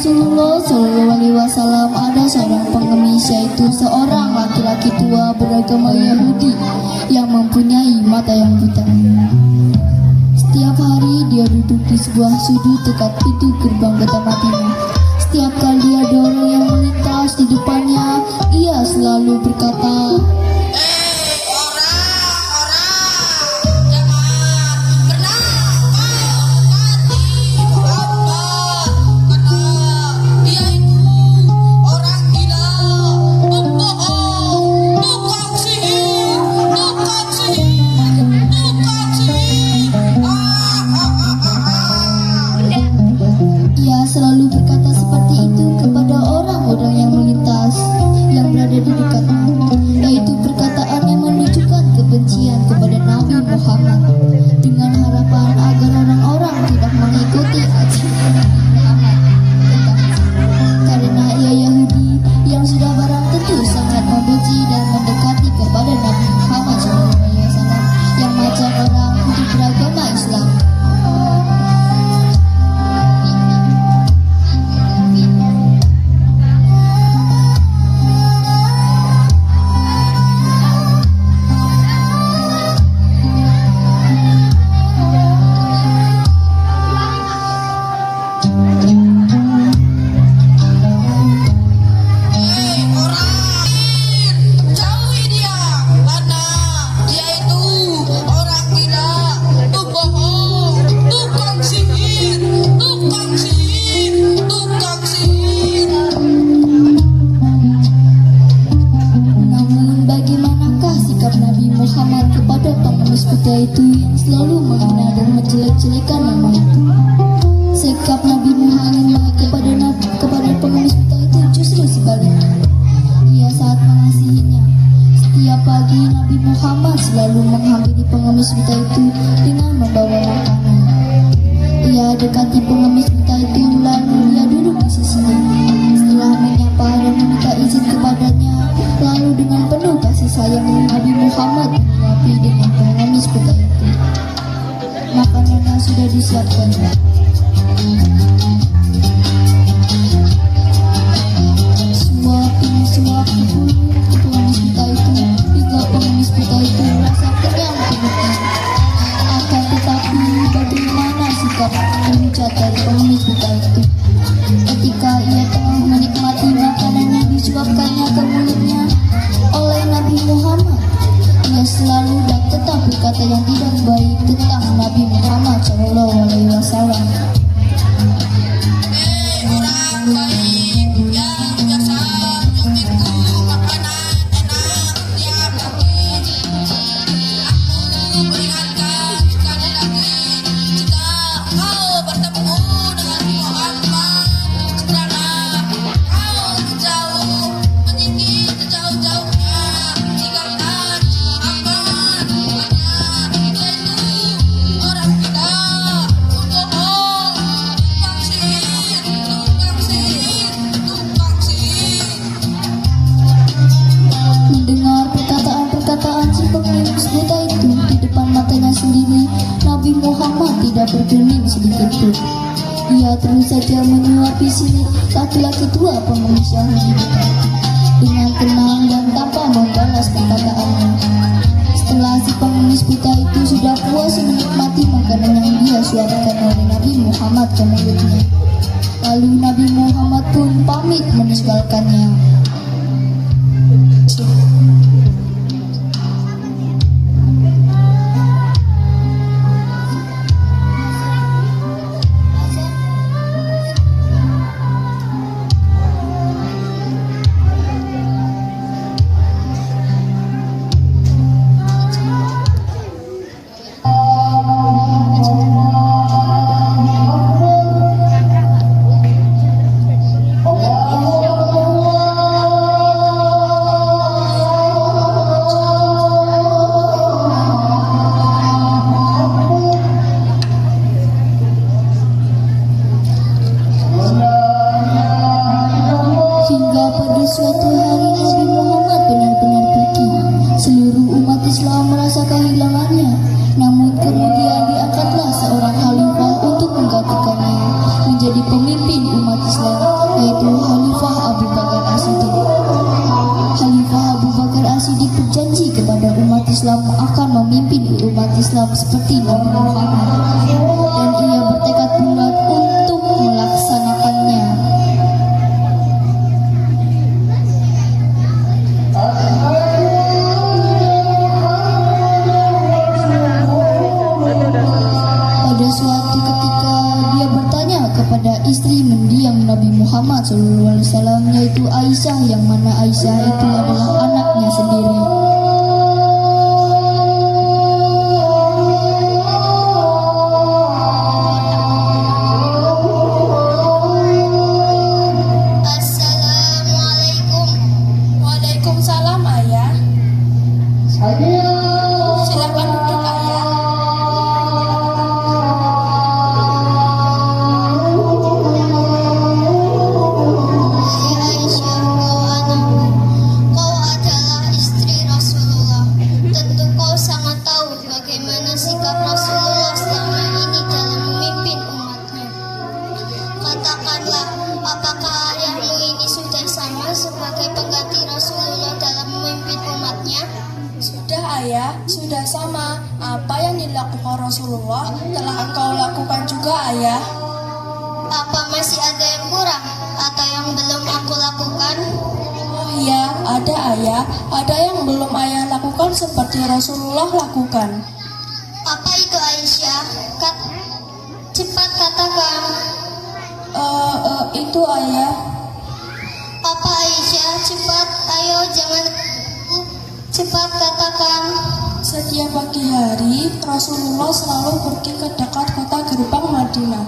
Rasulullah Shallallahu Alaihi Wasallam ada seorang pengemis, yaitu seorang laki-laki tua beragama Yahudi yang mempunyai mata yang buta. Setiap hari dia duduk di sebuah sudut dekat pintu gerbang kota Madinah. Setiap kali ada orang yang melintas di depannya, ia selalu berkata, selalu berkata seperti itu kepada orang-orang yang melintas yang berada di dekatnya, yaitu perkataan yang menunjukkan kebencian kepada Nabi Muhammad dengan harapan agar orang-orang tidak mengikuti ajaran Nabi Muhammad karena ia Yahudi yang sudah barang tentu sangat membenci dan mendekati kepada Nabi Muhammad SAW yang mengajak orang untuk beragama Islam. Itu yang selalu menghina dan menjelek-jelekan nama itu. Sikap Nabi Muhammad kepada pengemis buta itu justru sebaliknya. Ia sangat mengasihinya. Setiap pagi Nabi Muhammad selalu menghampiri pengemis buta itu dengan membawa makanan. Ia dekati pengemis buta itu lalu ia duduk di sisinya. Setelah menyapa dan meminta izin kepadanya, lalu dengan penuh kasih sayang Nabi Muhammad menyuapi dengan pengemis buta itu. Makanannya sudah disiapkan. Suap pengemis buta itu hingga pengemis buta itu merasa kenyang perutnya. Akan tetapi bagaimana sikap menghujat dari pengemis buta itu? Ketika ia tengah menikmati makanan yang disuapkannya ke mulutnya oleh Nabi Muhammad, ia selalu dan tetap berkata yang tidak baik tentang Nabi Muhammad Shallallahu Alaihi Wasallam. Orang baik yang biasa nyupiku makanan enak tiap pagi. Aku peringatkan sekali lagi, jika kau bertemu dengan Muhammad, segeralah kau menjauh, menyingkir sejauh-jauhnya, tinggalkan aman hanya yaitu orang gila, pembohong, tukang sihir. Mendengar perkataan-perkataan si pengemis buta itu di depan matanya sendiri, Nabi Muhammad tidak bergeming sedikit pun. Ia terus saja menyuapi si laki-laki tua pengemis Yahudi buta dengan tenang dan tanpa membalas perkataannya. Setelah si pengemis buta itu sudah puas menikmati makanan yang dia suapkan oleh Nabi Muhammad ke mulutnya, lalu Nabi Muhammad pun pamit meninggalkannya. Islam akan memimpin umat Islam seperti Nabi Muhammad, dan ia bertekad bulat untuk melaksanakannya. Pada suatu ketika dia bertanya kepada istri mendiang Nabi Muhammad SAW, yaitu Aisyah, yang mana Aisyah itu adalah anaknya sendiri. Assalamualaikum. Waalaikumsalam, ayah. Silakan duduk, ayah. Aisyah, kau anakku, kau adalah istri Rasulullah. Tentu kau sangat tahu bagaimana sikap Rasulullah selama ini dalam memimpin umatnya. Katakanlah, apakah ayahmu ini sudah sama sebagai pengganti Rasulullah dalam memimpin umatnya? Sudah, ayah, sudah sama. Apa yang dilakukan Rasulullah telah engkau lakukan juga, ayah. Apa masih ada yang kurang atau yang belum aku lakukan? Oh iya, ada, ayah. Ada yang belum ayah lakukan seperti Rasulullah lakukan. Apa itu, Aisyah? Cepat katakan. Itu, ayah. Apa, Aisyah? Cepat, ayo, jangan cepat katakan. Setiap pagi hari, Rasulullah selalu pergi ke dekat kota gerbang Madinah.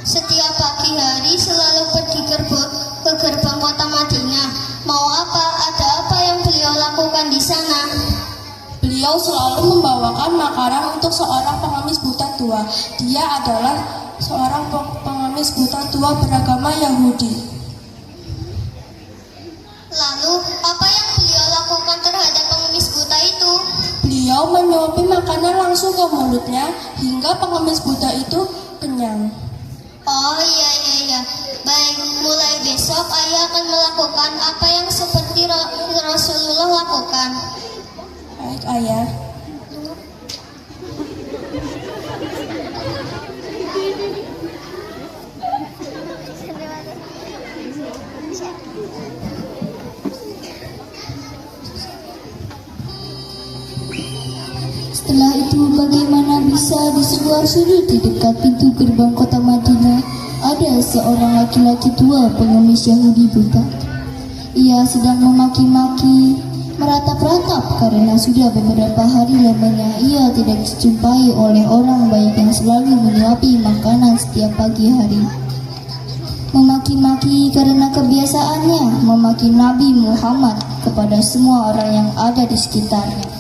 Setiap pagi hari selalu pergi ke gerbang kota Madinah. Mau apa? Ada apa yang beliau lakukan di sana? Beliau selalu membawakan makanan untuk seorang pengemis buta tua. Dia adalah seorang pengemis buta tua beragama Yahudi. Lalu, apa yang beliau lakukan terhadap pengemis buta itu? Beliau menyuapi makanan langsung ke mulutnya hingga pengemis buta itu kenyang. Oh iya. Baik, mulai besok ayah akan melakukan apa yang seperti Rasulullah lakukan. Baik, ayah. Setelah itu, bagaimana bisa di sebuah sudut di dekat pintu gerbang kota Madinah ada seorang laki-laki tua pengemis Yahudi buta. Ia sedang memaki-maki, meratap-ratap karena sudah beberapa hari lamanya ia tidak dijumpai oleh orang baik yang selalu menyuapi makanan setiap pagi hari. Memaki-maki karena kebiasaannya memaki Nabi Muhammad kepada semua orang yang ada di sekitarnya.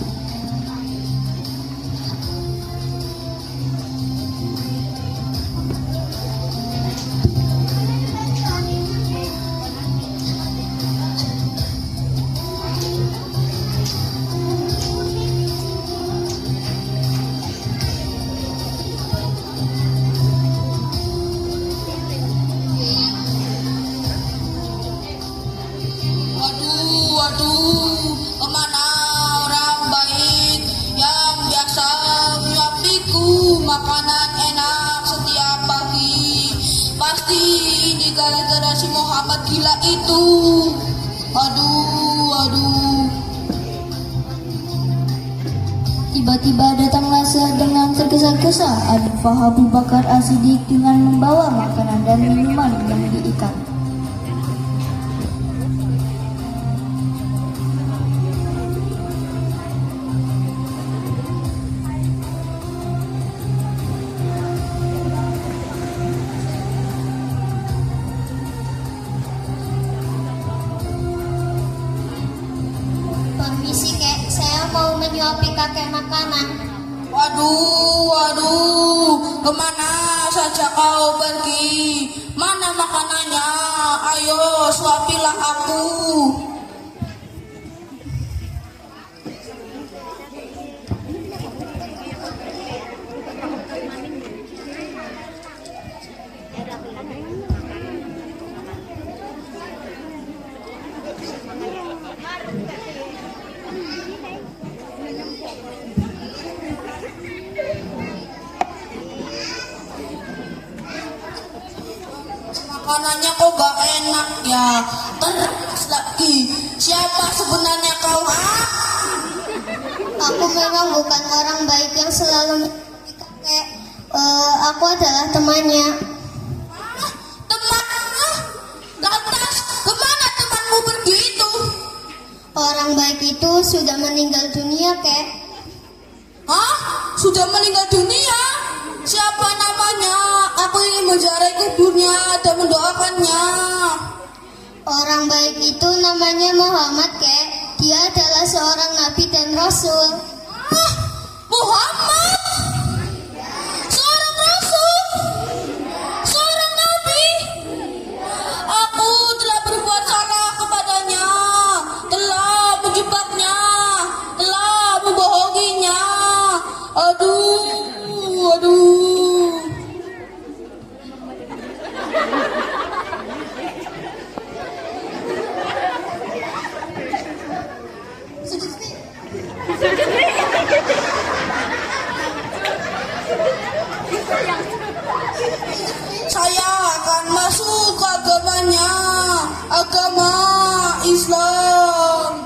Waduh, kemana orang baik yang biasa menyuapiku makanan enak setiap pagi? Pasti ini gara-gara si Muhammad gila itu. Waduh. Tiba-tiba datanglah dengan tergesa-gesa Abu Bakar As-Siddiq dengan membawa makanan dan minuman yang diikat. Permisi, Kek, saya mau menyuapi kakek makanan. Waduh, kemana saja kau pergi? Mana makanannya? Ayo, suapilah aku. suasananya kok gak enak ya. Terus lagi, siapa sebenarnya kau, Aku memang bukan orang baik yang selalu kakek. Aku adalah temannya. Temannya? Lantas, kemana temanmu pergi itu? Orang baik itu sudah meninggal dunia, kek. Hah? Sudah meninggal dunia? Siapa namanya? Aku ingin menziarahi kuburnya dan mendoakannya. Orang baik itu namanya Muhammad, kek. Dia adalah seorang nabi dan rasul. Hah? Muhammad? Seorang rasul? Seorang nabi? Aku telah berbuat salah kepadanya, telah menjebaknya, telah membohonginya. Aduh. Saya akan masuk ke agamanya, agama Islam.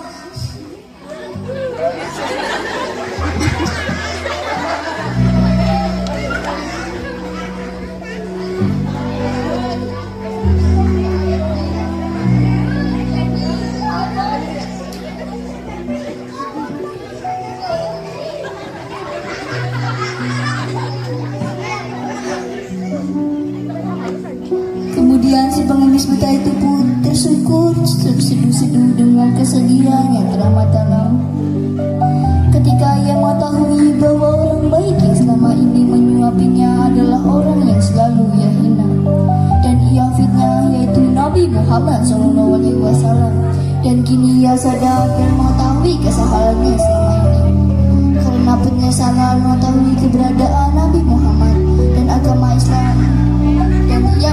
Kemudian si pengemis buta itu pun terseduh-seduh dengan kesedihan yang teramat dalam. Ketika ia mengetahui bahwa orang baik yang selama ini menyuapinya adalah orang yang selalu ia hina, dan ia fitnah, yaitu Nabi Muhammad SAW. Dan kini ia sadar dan mengetahui kesalahannya selama ini. Karena penyesalan mengetahui keberadaan Nabi Muhammad dan agama Islam, dan ia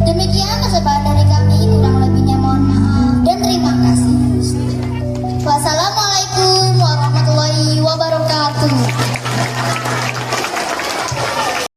demikian persembahan dari kami, kurang lebihnya mohon maaf dan terima kasih. Wassalamualaikum.